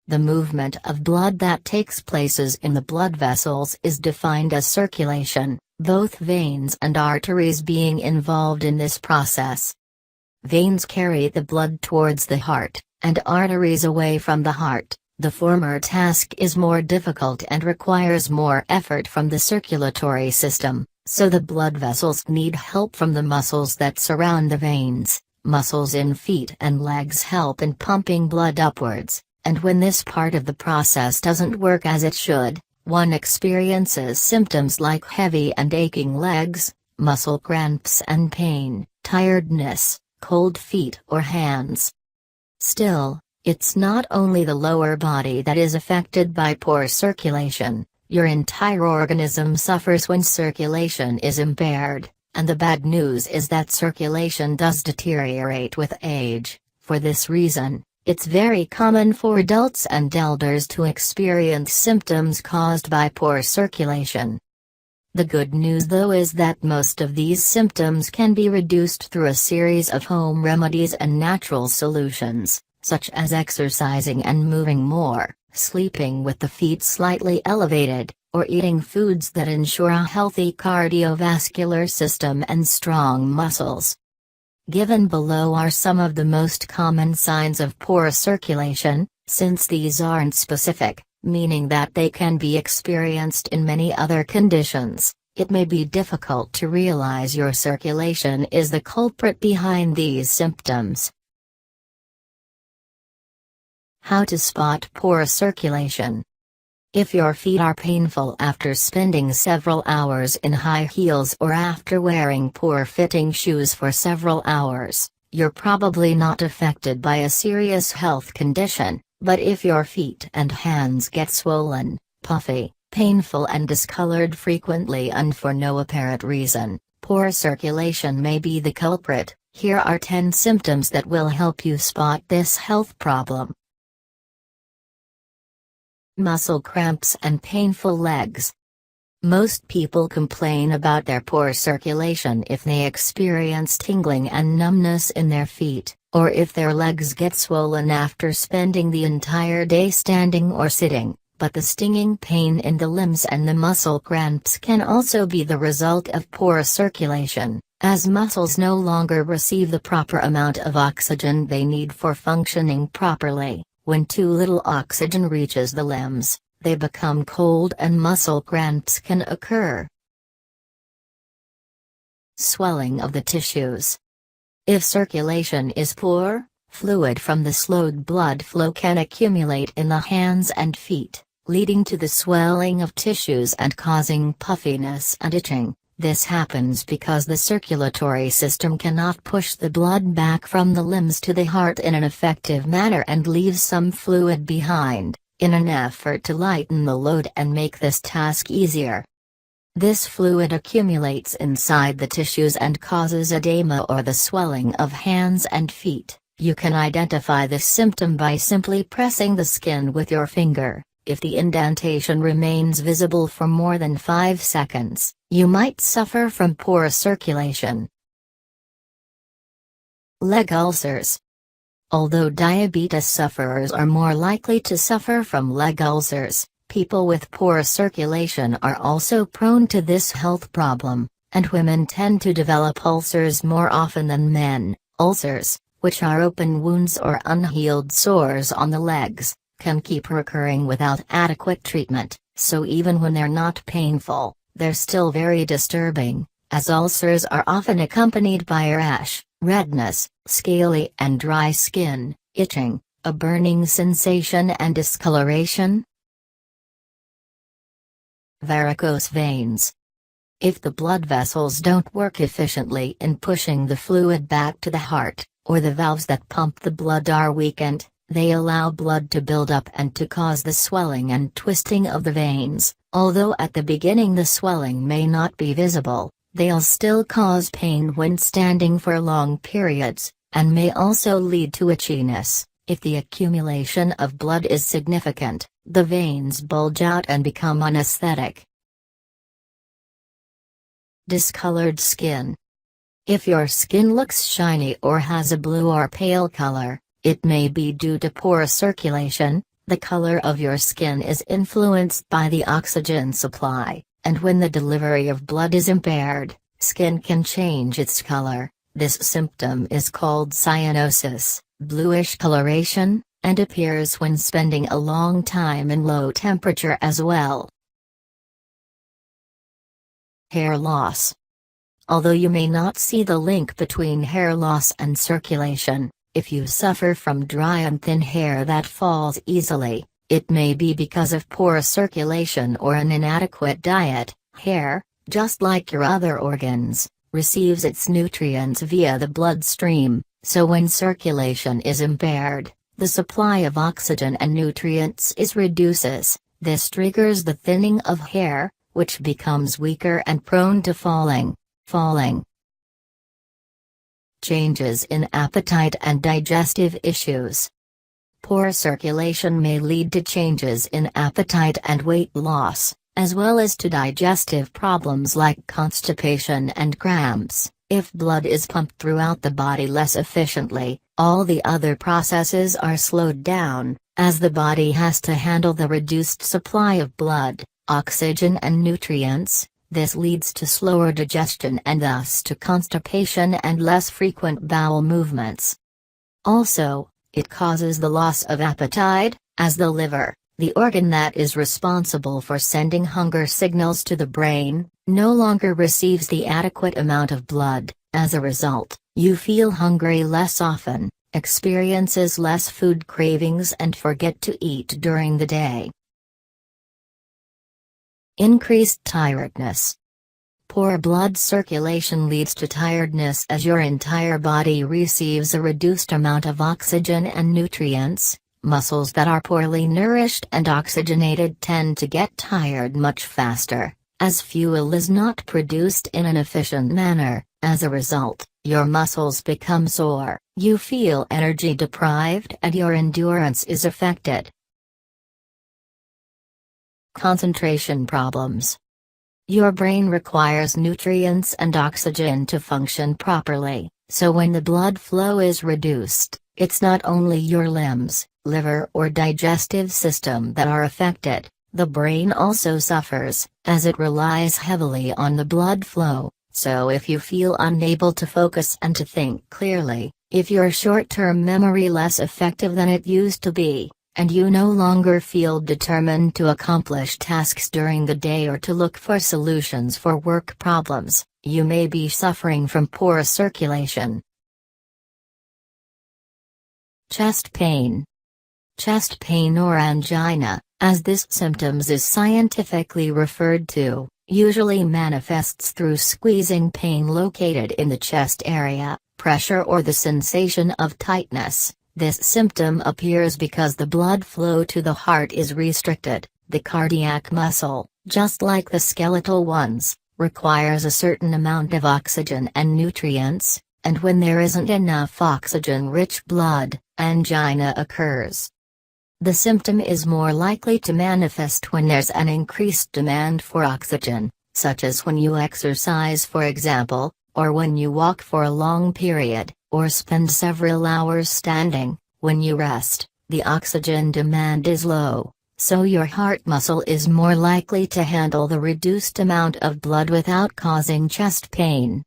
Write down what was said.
The movement of blood that takes places in the blood vessels is defined as circulation, both veins and arteries being involved in this process. Veins carry the blood towards the heart, and arteries away from the heart. The former task is more difficult and requires more effort from the circulatory system, so the blood vessels need help from the muscles that surround the veins. Muscles in feet and legs help in pumping blood upwards, and when this part of the process doesn't work as it should, one experiences symptoms like heavy and aching legs, muscle cramps and pain, tiredness, cold feet or hands. Still, it's not only the lower body that is affected by poor circulation. Your entire organism suffers when circulation is impaired, and the bad news is that circulation does deteriorate with age. For this reason, it's very common for adults and elders to experience symptoms caused by poor circulation. The good news though is that most of these symptoms can be reduced through a series of home remedies and natural solutions, such as exercising and moving more, sleeping with the feet slightly elevated, or eating foods that ensure a healthy cardiovascular system and strong muscles. Given below are some of the most common signs of poor circulation, since these aren't specific, meaning that they can be experienced in many other conditions. It may be difficult to realize your circulation is the culprit behind these symptoms. How to spot poor circulation. If your feet are painful after spending several hours in high heels or after wearing poor-fitting shoes for several hours, you're probably not affected by a serious health condition, but if your feet and hands get swollen, puffy, painful and discolored frequently and for no apparent reason, poor circulation may be the culprit. Here are 10 symptoms that will help you spot this health problem. Muscle cramps and painful legs. Most people complain about their poor circulation if they experience tingling and numbness in their feet, or if their legs get swollen after spending the entire day standing or sitting, but the stinging pain in the limbs and the muscle cramps can also be the result of poor circulation, as muscles no longer receive the proper amount of oxygen they need for functioning properly. When too little oxygen reaches the limbs, they become cold and muscle cramps can occur. Swelling of the tissues. If circulation is poor, fluid from the slowed blood flow can accumulate in the hands and feet, leading to the swelling of tissues and causing puffiness and itching. This happens because the circulatory system cannot push the blood back from the limbs to the heart in an effective manner and leaves some fluid behind, in an effort to lighten the load and make this task easier. This fluid accumulates inside the tissues and causes edema or the swelling of hands and feet. You can identify this symptom by simply pressing the skin with your finger. If the indentation remains visible for more than 5 seconds, you might suffer from poor circulation. Leg ulcers. Although diabetes sufferers are more likely to suffer from leg ulcers, people with poor circulation are also prone to this health problem, and women tend to develop ulcers more often than men. Ulcers, which are open wounds or unhealed sores on the legs, can keep recurring without adequate treatment, so even when they're not painful, they're still very disturbing, as ulcers are often accompanied by rash, redness, scaly and dry skin, itching, a burning sensation and discoloration. Varicose veins. If the blood vessels don't work efficiently in pushing the fluid back to the heart, or the valves that pump the blood are weakened, they allow blood to build up and to cause the swelling and twisting of the veins. Although at the beginning the swelling may not be visible, they'll still cause pain when standing for long periods, and may also lead to itchiness. If the accumulation of blood is significant, the veins bulge out and become unaesthetic. Discolored skin. If your skin looks shiny or has a blue or pale color, it may be due to poor circulation. The color of your skin is influenced by the oxygen supply, and when the delivery of blood is impaired, skin can change its color. This symptom is called cyanosis, bluish coloration, and appears when spending a long time in low temperature as well. Hair loss. Although you may not see the link between hair loss and circulation, if you suffer from dry and thin hair that falls easily, it may be because of poor circulation or an inadequate diet. Hair, just like your other organs, receives its nutrients via the bloodstream, so when circulation is impaired, the supply of oxygen and nutrients reduces. This triggers the thinning of hair, which becomes weaker and prone to falling. Changes in appetite and digestive issues. Poor circulation may lead to changes in appetite and weight loss, as well as to digestive problems like constipation and cramps. If blood is pumped throughout the body less efficiently, all the other processes are slowed down, as the body has to handle the reduced supply of blood, oxygen and nutrients. This leads to slower digestion and thus to constipation and less frequent bowel movements. Also, it causes the loss of appetite, as the liver, the organ that is responsible for sending hunger signals to the brain, no longer receives the adequate amount of blood. As a result, you feel hungry less often, experiences less food cravings and forget to eat during the day. Increased tiredness. Poor blood circulation leads to tiredness as your entire body receives a reduced amount of oxygen and nutrients. Muscles that are poorly nourished and oxygenated tend to get tired much faster, as fuel is not produced in an efficient manner. As a result, your muscles become sore, you feel energy deprived and your endurance is affected. Concentration problems. Your brain requires nutrients and oxygen to function properly, so when the blood flow is reduced, it's not only your limbs, liver or digestive system that are affected, the brain also suffers, as it relies heavily on the blood flow. So if you feel unable to focus and to think clearly, if your short-term memory less effective than it used to be, and you no longer feel determined to accomplish tasks during the day or to look for solutions for work problems, you may be suffering from poor circulation. Chest pain. Chest pain or angina, as this symptoms is scientifically referred to, usually manifests through squeezing pain located in the chest area, pressure or the sensation of tightness. This symptom appears because the blood flow to the heart is restricted. The cardiac muscle, just like the skeletal ones, requires a certain amount of oxygen and nutrients, and when there isn't enough oxygen-rich blood, angina occurs. The symptom is more likely to manifest when there's an increased demand for oxygen, such as when you exercise for example, or when you walk for a long period, or spend several hours standing. When you rest, the oxygen demand is low, so your heart muscle is more likely to handle the reduced amount of blood without causing chest pain.